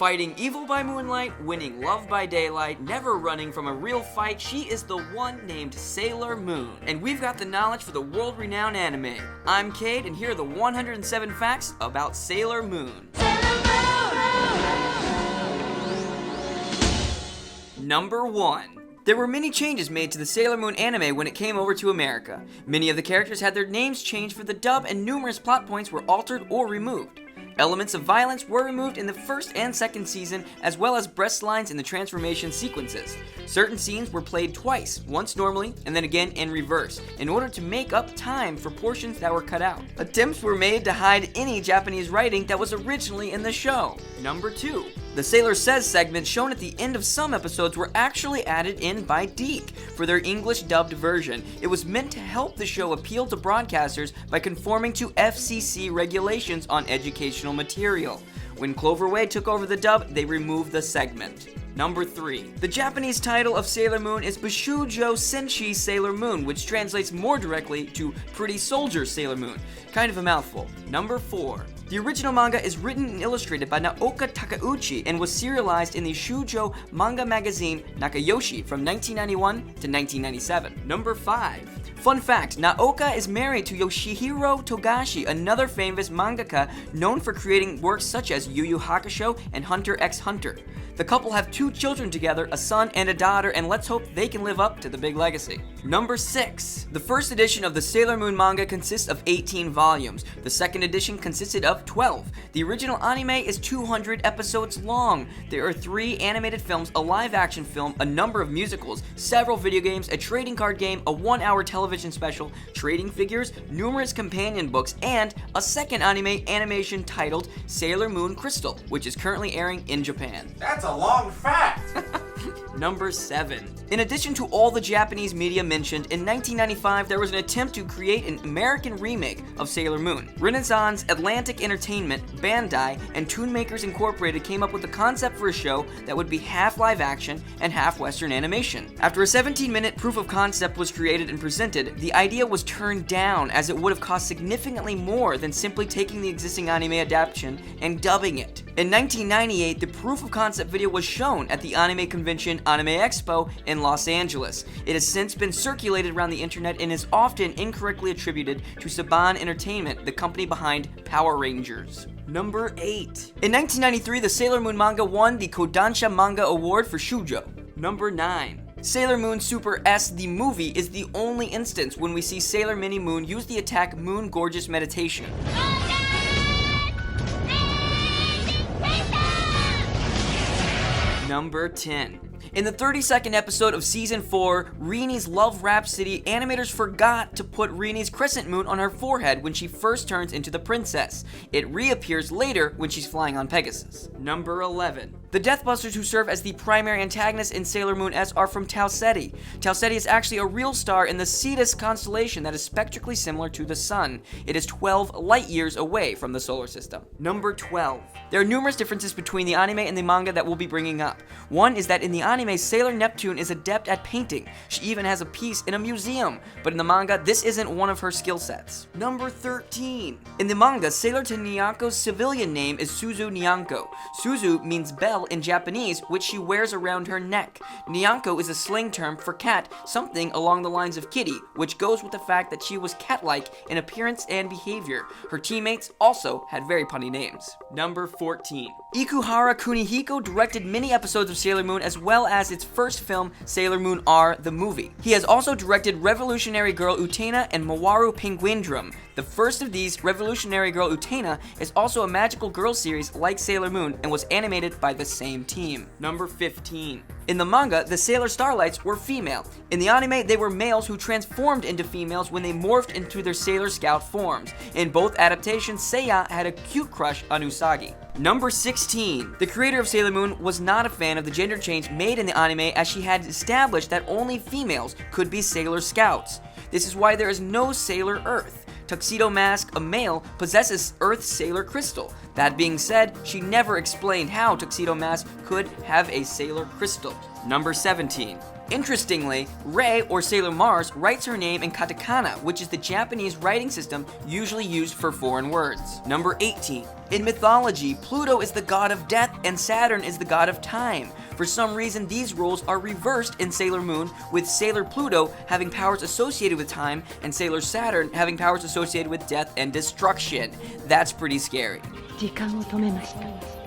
Fighting evil by moonlight, winning love by daylight, never running from a real fight, she is the one named Sailor Moon. And we've got the knowledge for the world-renowned anime. I'm Cade, and here are the 107 facts about Sailor Moon. Number 1. There were many changes made to the Sailor Moon anime when it came over to America. Many of the characters had their names changed for the dub, and numerous plot points were altered or removed. Elements of violence were removed in the first and second season, as well as breast lines in the transformation sequences. Certain scenes were played twice, once normally and then again in reverse, in order to make up time for portions that were cut out. Attempts were made to hide any Japanese writing that was originally in the show. Number 2. The Sailor Says segment shown at the end of some episodes were actually added in by Deke for their English dubbed version. It was meant to help the show appeal to broadcasters by conforming to FCC regulations on educational material. When Clover Way took over the dub, they removed the segment. Number 3. The Japanese title of Sailor Moon is Bishoujo Senshi Sailor Moon, which translates more directly to Pretty Soldier Sailor Moon. Kind of a mouthful. Number 4. The original manga is written and illustrated by Naoka Takeuchi and was serialized in the shoujo manga magazine Nakayoshi from 1991 to 1997. Number 5. Fun fact, Naoka is married to Yoshihiro Togashi, another famous mangaka known for creating works such as Yu Yu Hakusho and Hunter x Hunter. The couple have 2 children together, a son and a daughter, and let's hope they can live up to the big legacy. Number 6. The first edition of the Sailor Moon manga consists of 18 volumes. The second edition consisted of 12. The original anime is 200 episodes long. There are 3 animated films, a live-action film, a number of musicals, several video games, a trading card game, a 1-hour television special, trading figures, numerous companion books, and a second anime animation titled Sailor Moon Crystal, which is currently airing in Japan. That's a long fact! Number 7. In addition to all the Japanese media mentioned, in 1995 there was an attempt to create an American remake of Sailor Moon. Renaissance, Atlantic Entertainment, Bandai, and Toonmakers Incorporated came up with a concept for a show that would be half live action and half Western animation. After a 17-minute proof of concept was created and presented, the idea was turned down as it would have cost significantly more than simply taking the existing anime adaptation and dubbing it. In 1998, the proof of concept video was shown at the anime convention Anime Expo in Los Angeles. It has since been circulated around the internet and is often incorrectly attributed to Saban Entertainment, the company behind Power Rangers. Number 8. In 1993, the Sailor Moon manga won the Kodansha Manga Award for Shoujo. Number 9. Sailor Moon Super S, the movie, is the only instance when we see Sailor Mini Moon use the attack Moon Gorgeous Meditation. Number 10. In the 32nd episode of Season 4, Rini's Love Rhapsody, animators forgot to put Rini's crescent moon on her forehead when she first turns into the princess. It reappears later when she's flying on Pegasus. Number 11. The Deathbusters who serve as the primary antagonists in Sailor Moon S are from Tau Ceti. Tau Ceti is actually a real star in the Cetus constellation that is spectrally similar to the Sun. It is 12 light years away from the solar system. Number 12. There are numerous differences between the anime and the manga that we'll be bringing up. One is that in the anime, Sailor Neptune is adept at painting. She even has a piece in a museum, but in the manga, this isn't one of her skill sets. Number 13. In the manga, Sailor Nyanko's civilian name is Suzu Nyanko. Suzu means bell in Japanese, which she wears around her neck. Nyanko is a slang term for cat, something along the lines of kitty, which goes with the fact that she was cat-like in appearance and behavior. Her teammates also had very punny names. Number 14. Ikuhara Kunihiko directed many episodes of Sailor Moon as well as its first film, Sailor Moon R, the movie. He has also directed Revolutionary Girl Utena and Mawaru Penguindrum. The first of these, Revolutionary Girl Utena, is also a magical girl series like Sailor Moon and was animated by the same team. Number 15. In the manga, the Sailor Starlights were female. In the anime, they were males who transformed into females when they morphed into their Sailor Scout forms. In both adaptations, Seiya had a cute crush on Usagi. Number 16. The creator of Sailor Moon was not a fan of the gender change made in the anime, as she had established that only females could be Sailor Scouts. This is why there is no Sailor Earth. Tuxedo Mask, a male, possesses Earth's Sailor Crystal. That being said, she never explained how Tuxedo Mask could have a Sailor Crystal. Number 17. Interestingly, Rei, or Sailor Mars, writes her name in katakana, which is the Japanese writing system usually used for foreign words. Number 18. In mythology, Pluto is the god of death and Saturn is the god of time. For some reason, these roles are reversed in Sailor Moon, with Sailor Pluto having powers associated with time and Sailor Saturn having powers associated with death and destruction. That's pretty scary.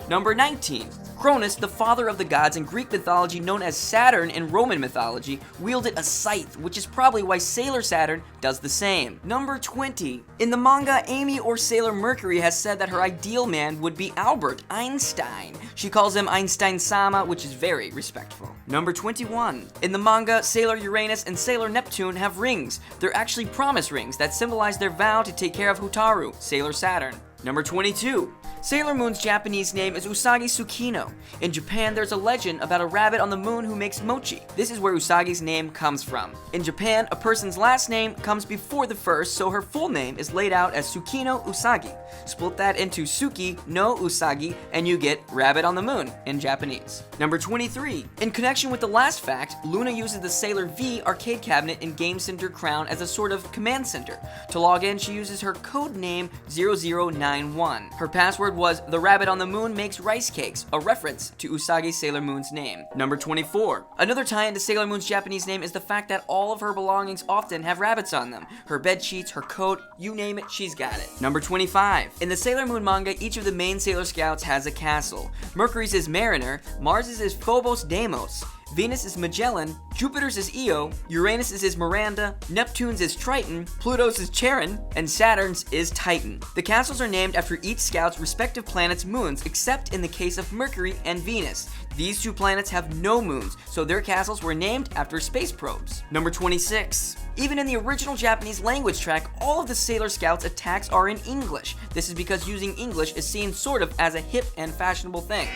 Number 19. Cronus, the father of the gods in Greek mythology known as Saturn in Roman mythology, wielded a scythe, which is probably why Sailor Saturn does the same. Number 20. In the manga, Amy, or Sailor Mercury, has said that her ideal man would be Albert Einstein. She calls him Einstein-sama, which is very respectful. Number 21. In the manga, Sailor Uranus and Sailor Neptune have rings. They're actually promise rings that symbolize their vow to take care of Hotaru, Sailor Saturn. Number 22. Sailor Moon's Japanese name is Usagi Tsukino. In Japan, there's a legend about a rabbit on the moon who makes mochi. This is where Usagi's name comes from. In Japan, a person's last name comes before the first, so her full name is laid out as Tsukino Usagi. Split that into Suki no Usagi, and you get rabbit on the moon in Japanese. Number 23. In connection with the last fact, Luna uses the Sailor V arcade cabinet in Game Center Crown as a sort of command center. To log in, she uses her code name 0091. Her password was "The rabbit on the moon makes rice cakes," a reference to Usagi Sailor Moon's name. Number 24. Another tie-in to Sailor Moon's Japanese name is the fact that all of her belongings often have rabbits on them. Her bed sheets, her coat, you name it, she's got it. Number 25. In the Sailor Moon manga, each of the main Sailor Scouts has a castle. Mercury's is Mariner, Mars's is Phobos Deimos, Venus is Magellan, Jupiter's is Io, Uranus is Miranda, Neptune's is Triton, Pluto's is Charon, and Saturn's is Titan. The castles are named after each scout's respective planet's moons, except in the case of Mercury and Venus. These two planets have no moons, so their castles were named after space probes. Number 26. Even in the original Japanese language track, all of the Sailor Scouts' attacks are in English. This is because using English is seen sort of as a hip and fashionable thing.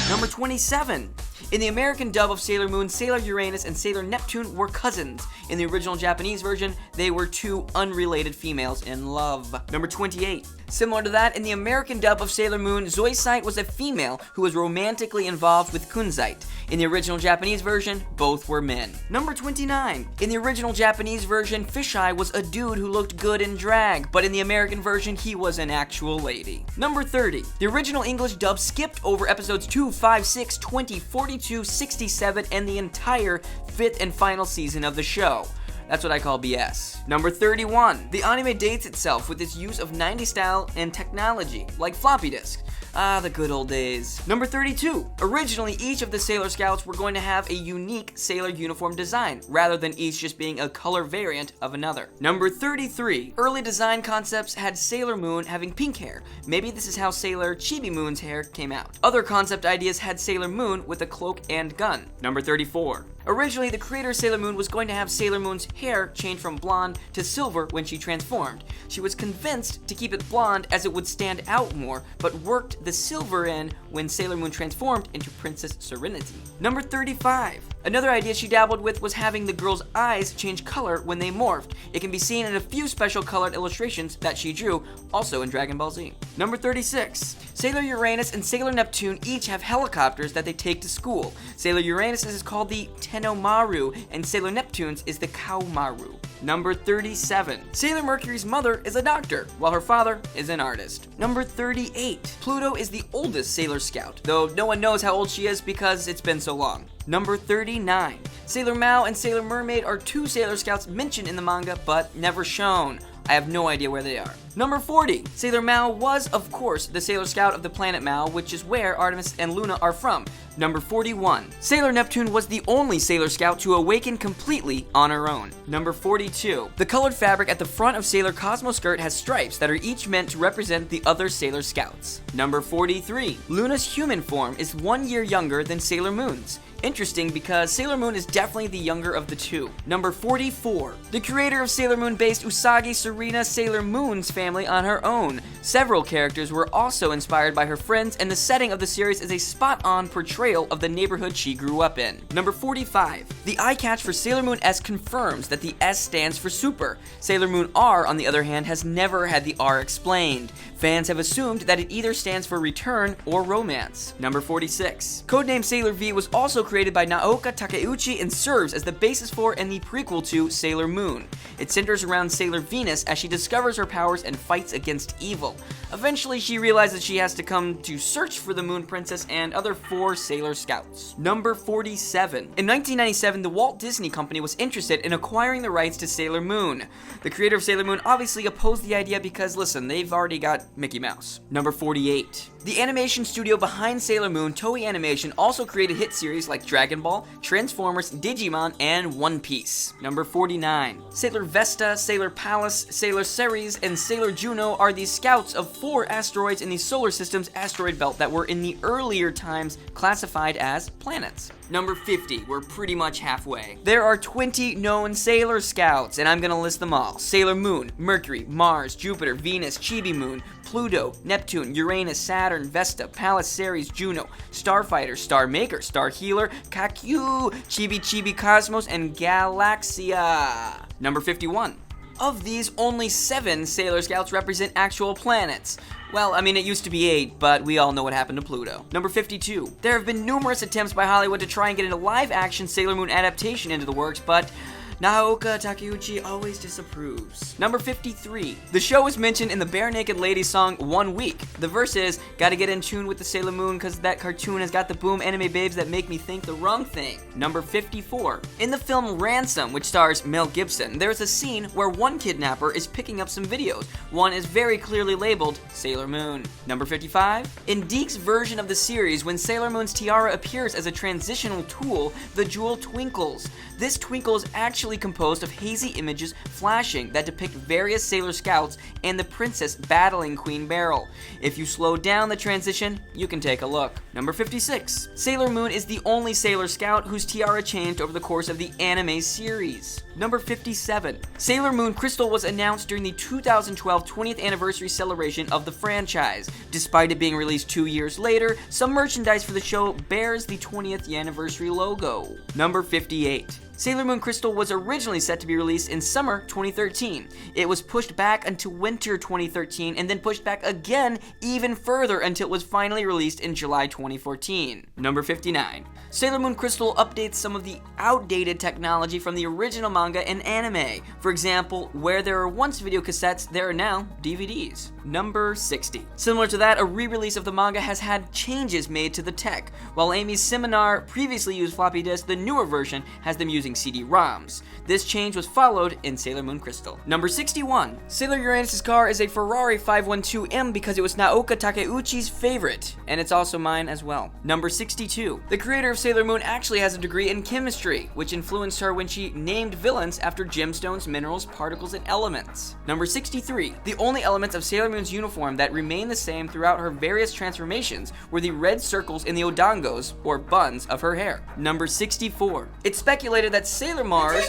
Number 27. In the American dub of Sailor Moon, Sailor Uranus and Sailor Neptune were cousins. In the original Japanese version, they were two unrelated females in love. Number 28. Similar to that, in the American dub of Sailor Moon, Zoisite was a female who was romantically involved with Kunzite. In the original Japanese version, both were men. Number 29. In the original Japanese version, Fisheye was a dude who looked good in drag, but in the American version, he was an actual lady. Number 30. The original English dub skipped over episodes 2, 5, 6, 20, 42, 67, and the entire 5th and final season of the show. That's what I call BS. Number 31. The anime dates itself with its use of 90s style and technology, like floppy disks. Ah, the good old days. Number 32. Originally, each of the Sailor Scouts were going to have a unique Sailor uniform design, rather than each just being a color variant of another. Number 33. Early design concepts had Sailor Moon having pink hair. Maybe this is how Sailor Chibi Moon's hair came out. Other concept ideas had Sailor Moon with a cloak and gun. Number 34. Originally, the creator of Sailor Moon was going to have Sailor Moon's hair change from blonde to silver when she transformed. She was convinced to keep it blonde as it would stand out more, but worked the silver in when Sailor Moon transformed into Princess Serenity. Number 35. Another idea she dabbled with was having the girl's eyes change color when they morphed. It can be seen in a few special colored illustrations that she drew, also in Dragon Ball Z. Number 36. Sailor Uranus and Sailor Neptune each have helicopters that they take to school. Sailor Uranus is called the Tenomaru, and Sailor Neptune's is the Kaumaru. Number 37. Sailor Mercury's mother is a doctor, while her father is an artist. Number 38. Pluto is the oldest Sailor Scout, though no one knows how old she is because it's been so long. Number 39. Sailor Mao and Sailor Mermaid are two Sailor Scouts mentioned in the manga, but never shown. I have no idea where they are. Number 40. Sailor Mao was, of course, the Sailor Scout of the planet Mao, which is where Artemis and Luna are from. Number 41. Sailor Neptune was the only Sailor Scout to awaken completely on her own. Number 42. The colored fabric at the front of Sailor Cosmo's skirt has stripes that are each meant to represent the other Sailor Scouts. Number 43. Luna's human form is 1 year younger than Sailor Moon's. Interesting because Sailor Moon is definitely the younger of the two. Number 44. The creator of Sailor Moon based Usagi Serena Sailor Moon's family on her own. Several characters were also inspired by her friends, and the setting of the series is a spot-on portrayal of the neighborhood she grew up in. Number 45. The eye catch for Sailor Moon S confirms that the S stands for Super. Sailor Moon R, on the other hand, has never had the R explained. Fans have assumed that it either stands for return or romance. Number 46. Codename Sailor V was also created by Naoka Takeuchi and serves as the basis for and the prequel to Sailor Moon. It centers around Sailor Venus as she discovers her powers and fights against evil. Eventually, she realizes she has to come to search for the Moon Princess and other 4 Sailor Scouts. Number 47. In 1997, the Walt Disney Company was interested in acquiring the rights to Sailor Moon. The creator of Sailor Moon obviously opposed the idea because, listen, they've already got Mickey Mouse. Number 48. The animation studio behind Sailor Moon, Toei Animation, also created hit series like Dragon Ball, Transformers, Digimon, and One Piece. Number 49. Sailor Vesta, Sailor Pallas, Sailor Ceres, and Sailor Juno are the scouts of 4 asteroids in the solar system's asteroid belt that were in the earlier times classified as planets. Number 50, we're pretty much halfway. There are 20 known Sailor Scouts, and I'm gonna list them all. Sailor Moon, Mercury, Mars, Jupiter, Venus, Chibi Moon, Pluto, Neptune, Uranus, Saturn, Vesta, Pallas, Ceres, Juno, Starfighter, Star Maker, Star Healer, Kakyu, Chibi, Cosmos, and Galaxia. Number 51. Of these, only 7 Sailor Scouts represent actual planets. Well, I mean, it used to be 8, but we all know what happened to Pluto. Number 52. There have been numerous attempts by Hollywood to try and get a live-action Sailor Moon adaptation into the works, but Naoka Takeuchi always disapproves. Number 53. The show is mentioned in the Bare Naked Ladies song 1 Week. The verse is, gotta get in tune with the Sailor Moon cause that cartoon has got the boom anime babes that make me think the wrong thing. Number 54. In the film Ransom, which stars Mel Gibson, there's a scene where one kidnapper is picking up some videos. One is very clearly labeled Sailor Moon. Number 55. In Deke's version of the series, when Sailor Moon's tiara appears as a transitional tool, the jewel twinkles. This twinkle is actually composed of hazy images flashing that depict various Sailor Scouts and the princess battling Queen Beryl. If you slow down the transition, you can take a look. Number 56. Sailor Moon is the only Sailor Scout whose tiara changed over the course of the anime series. Number 57. Sailor Moon Crystal was announced during the 2012 20th anniversary celebration of the franchise. Despite it being released 2 years later, some merchandise for the show bears the 20th anniversary logo. Number 58. Sailor Moon Crystal was originally set to be released in summer 2013. It was pushed back until winter 2013 and then pushed back again even further until it was finally released in July 2014. Number 59. Sailor Moon Crystal updates some of the outdated technology from the original manga and anime. For example, where there were once video cassettes, there are now DVDs. Number 60. Similar to that, a re-release of the manga has had changes made to the tech. While Amy's Seminar previously used floppy disks, the newer version has them using CD-ROMs. This change was followed in Sailor Moon Crystal. Number 61. Sailor Uranus' car is a Ferrari 512M because it was Naoka Takeuchi's favorite, and it's also mine as well. Number 62. The creator of Sailor Moon actually has a degree in chemistry, which influenced her when she named villains after gemstones, minerals, particles, and elements. Number 63. The only elements of Sailor Moon's uniform that remained the same throughout her various transformations were the red circles in the odongos, or buns, of her hair. Number 64. It's speculated that Sailor Mars...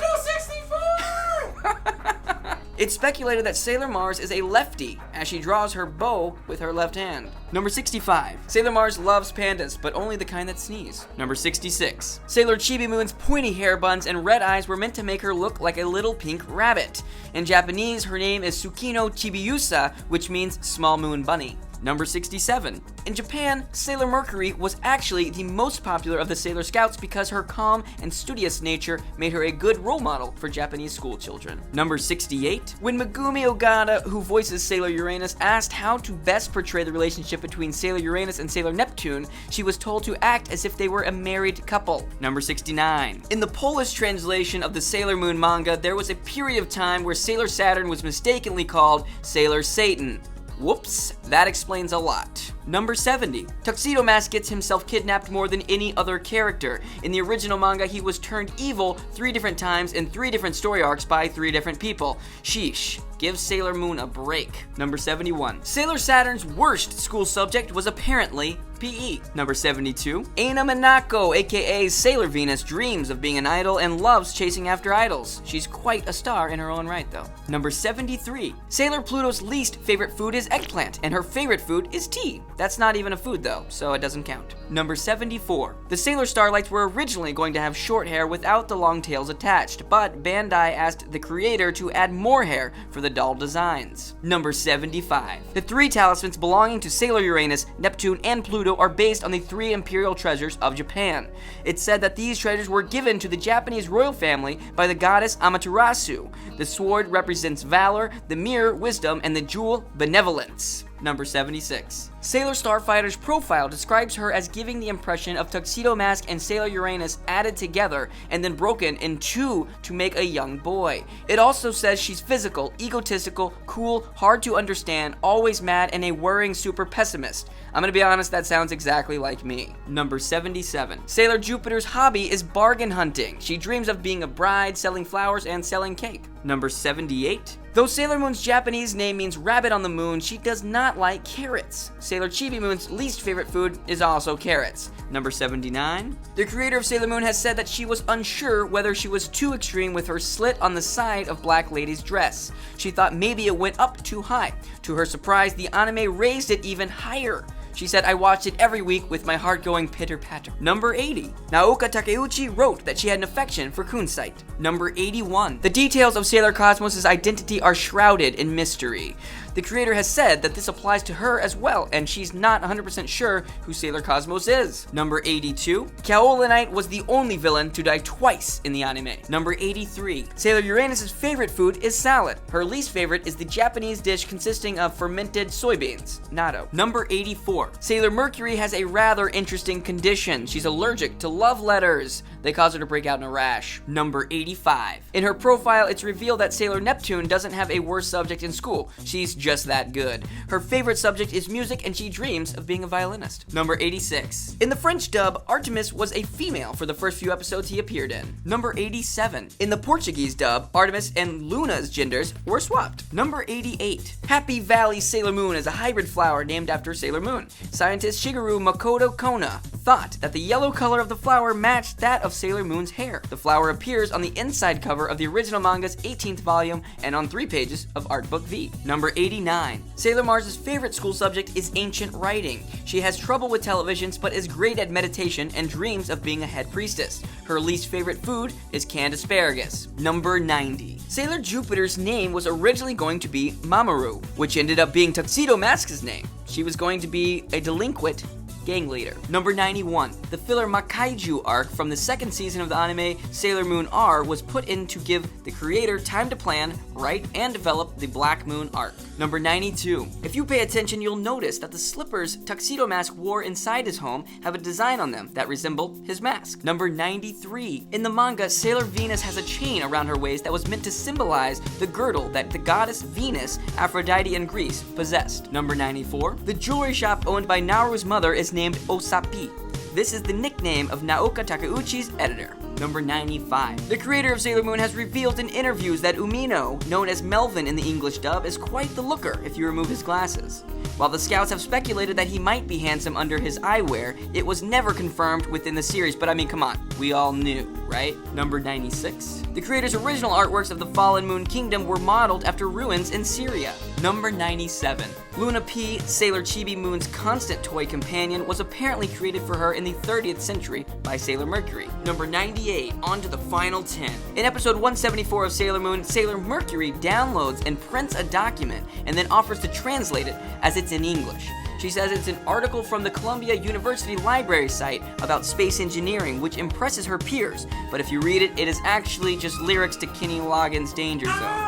It's speculated that Sailor Mars is a lefty, as she draws her bow with her left hand. Number 65. Sailor Mars loves pandas, but only the kind that sneeze. Number 66. Sailor Chibi Moon's pointy hair buns and red eyes were meant to make her look like a little pink rabbit. In Japanese, her name is Tsukino Chibiyusa, which means small moon bunny. Number 67. In Japan, Sailor Mercury was actually the most popular of the Sailor Scouts because her calm and studious nature made her a good role model for Japanese school children. Number 68. When Megumi Ogata, who voices Sailor Uranus, asked how to best portray the relationship between Sailor Uranus and Sailor Neptune, she was told to act as if they were a married couple. Number 69. In the Polish translation of the Sailor Moon manga, there was a period of time where Sailor Saturn was mistakenly called Sailor Satan. Whoops, that explains a lot. Number 70. Tuxedo Mask gets himself kidnapped more than any other character. In the original manga, he was turned evil 3 different times in 3 different story arcs by 3 different people. Sheesh. Give Sailor Moon a break. Number 71. Sailor Saturn's worst school subject was apparently PE. Number 72. Aina Minako, aka Sailor Venus, dreams of being an idol and loves chasing after idols. She's quite a star in her own right, though. Number 73. Sailor Pluto's least favorite food is eggplant, and her favorite food is tea. That's not even a food, though, so it doesn't count. Number 74. The Sailor Starlights were originally going to have short hair without the long tails attached, but Bandai asked the creator to add more hair for the doll designs. Number 75. The three talismans belonging to Sailor Uranus, Neptune, and Pluto are based on the three imperial treasures of Japan. It's said that these treasures were given to the Japanese royal family by the goddess Amaterasu. The sword represents valor, the mirror, wisdom, and the jewel, benevolence. Number 76. Sailor Starfighter's profile describes her as giving the impression of Tuxedo Mask and Sailor Uranus added together and then broken in two to make a young boy. It also says she's physical, egotistical, cool, hard to understand, always mad, and a worrying super pessimist. I'm gonna be honest, that sounds exactly like me. Number 77. Sailor Jupiter's hobby is bargain hunting. She dreams of being a bride, selling flowers, and selling cake. Number 78. Though Sailor Moon's Japanese name means rabbit on the moon, she does not like carrots. Sailor Chibi Moon's least favorite food is also carrots. Number 79. The creator of Sailor Moon has said that she was unsure whether she was too extreme with her slit on the side of Black Lady's dress. She thought maybe it went up too high. To her surprise, the anime raised it even higher. She said, "I watched it every week with my heart going pitter-patter." Number 80. Naoka Takeuchi wrote that she had an affection for Kunsight. Number 81. The details of Sailor Cosmos' identity are shrouded in mystery. The creator has said that this applies to her as well, and she's not 100% sure who Sailor Cosmos is. Number 82. Kaolinite was the only villain to die twice in the anime. Number 83. Sailor Uranus' favorite food is salad. Her least favorite is the Japanese dish consisting of fermented soybeans, natto. Number 84. Sailor Mercury has a rather interesting condition. She's allergic to love letters. They cause her to break out in a rash. Number 85. In her profile, it's revealed that Sailor Neptune doesn't have a worse subject in school. She's just that good. Her favorite subject is music, and she dreams of being a violinist. Number 86. In the French dub, Artemis was a female for the first few episodes he appeared in. Number 87. In the Portuguese dub, Artemis and Luna's genders were swapped. Number 88. Happy Valley Sailor Moon is a hybrid flower named after Sailor Moon. Scientist Shigeru Makoto Kona thought that the yellow color of the flower matched that of Sailor Moon's hair. The flower appears on the inside cover of the original manga's 18th volume and on 3 pages of Art Book V. Number 89. Sailor Mars' favorite school subject is ancient writing. She has trouble with televisions but is great at meditation and dreams of being a head priestess. Her least favorite food is canned asparagus. Number 90. Sailor Jupiter's name was originally going to be Mamoru, which ended up being Tuxedo Mask's name. She was going to be a delinquent gang leader. Number 91. The filler Makaiju arc from the second season of the anime Sailor Moon R was put in to give the creator time to plan, write, and develop the Black Moon arc. Number 92. If you pay attention, you'll notice that the slippers Tuxedo Mask wore inside his home have a design on them that resemble his mask. Number 93. In the manga, Sailor Venus has a chain around her waist that was meant to symbolize the girdle that the goddess Venus, Aphrodite, and Greece possessed. Number 94. The jewelry shop owned by Naru's mother is named Osapi. This is the nickname of Naoka Takeuchi's editor. Number 95. The creator of Sailor Moon has revealed in interviews that Umino, known as Melvin in the English dub, is quite the looker if you remove his glasses. While the scouts have speculated that he might be handsome under his eyewear, it was never confirmed within the series, but I mean, come on, we all knew, right? Number 96. The creator's original artworks of the Fallen Moon Kingdom were modeled after ruins in Syria. Number 97. Luna P, Sailor Chibi Moon's constant toy companion, was apparently created for her in the 30th century by Sailor Mercury. Number 98. On to the final 10. In episode 174 of Sailor Moon, Sailor Mercury downloads and prints a document and then offers to translate it as it's in English. She says it's an article from the Columbia University Library site about space engineering, which impresses her peers. But if you read it, it is actually just lyrics to Kenny Loggins' Danger Zone.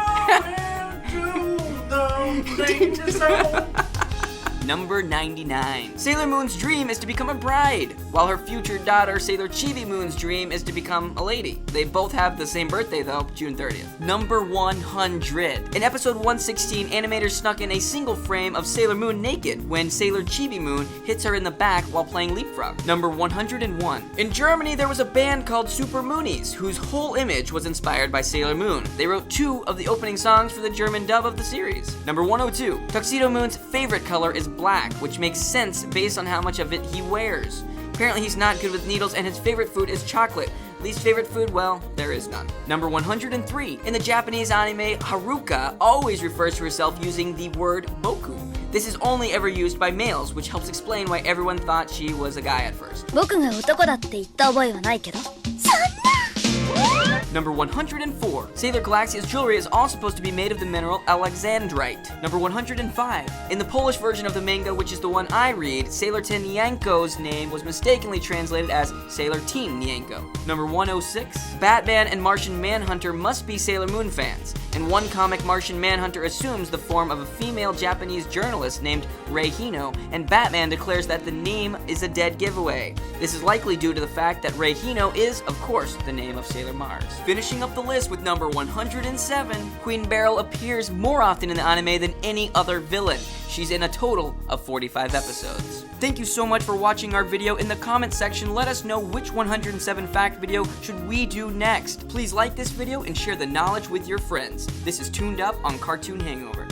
Number 99. Sailor Moon's dream is to become a bride, while her future daughter Sailor Chibi Moon's dream is to become a lady. They both have the same birthday though, June 30th. Number 100. In episode 116, animators snuck in a single frame of Sailor Moon naked when Sailor Chibi Moon hits her in the back while playing Leapfrog. Number 101. In Germany, there was a band called Super Moonies, whose whole image was inspired by Sailor Moon. They wrote 2 of the opening songs for the German dub of the series. Number 102. Tuxedo Moon's favorite color is black, which makes sense based on how much of it he wears. Apparently he's not good with needles and his favorite food is chocolate. Least favorite food? Well, there is none. Number 103. In the Japanese anime, Haruka always refers to herself using the word boku. This is only ever used by males, which helps explain why everyone thought she was a guy at first. 僕が男だって言った覚えはないけど。そんな Number 104. Sailor Galaxia's jewelry is all supposed to be made of the mineral alexandrite. Number 105. In the Polish version of the manga, which is the one I read, Sailor Tin Nyanko's name was mistakenly translated as Sailor Teen Nyanko. Number 106. Batman and Martian Manhunter must be Sailor Moon fans. In one comic, Martian Manhunter assumes the form of a female Japanese journalist named Rei Hino, and Batman declares that the name is a dead giveaway. This is likely due to the fact that Rei Hino is, of course, the name of Sailor Mars. Finishing up the list with number 107, Queen Beryl appears more often in the anime than any other villain. She's in a total of 45 episodes. Thank you so much for watching our video. In the comment section, let us know which 107 fact video should we do next. Please like this video and share the knowledge with your friends. This is Tuned Up on Cartoon Hangover.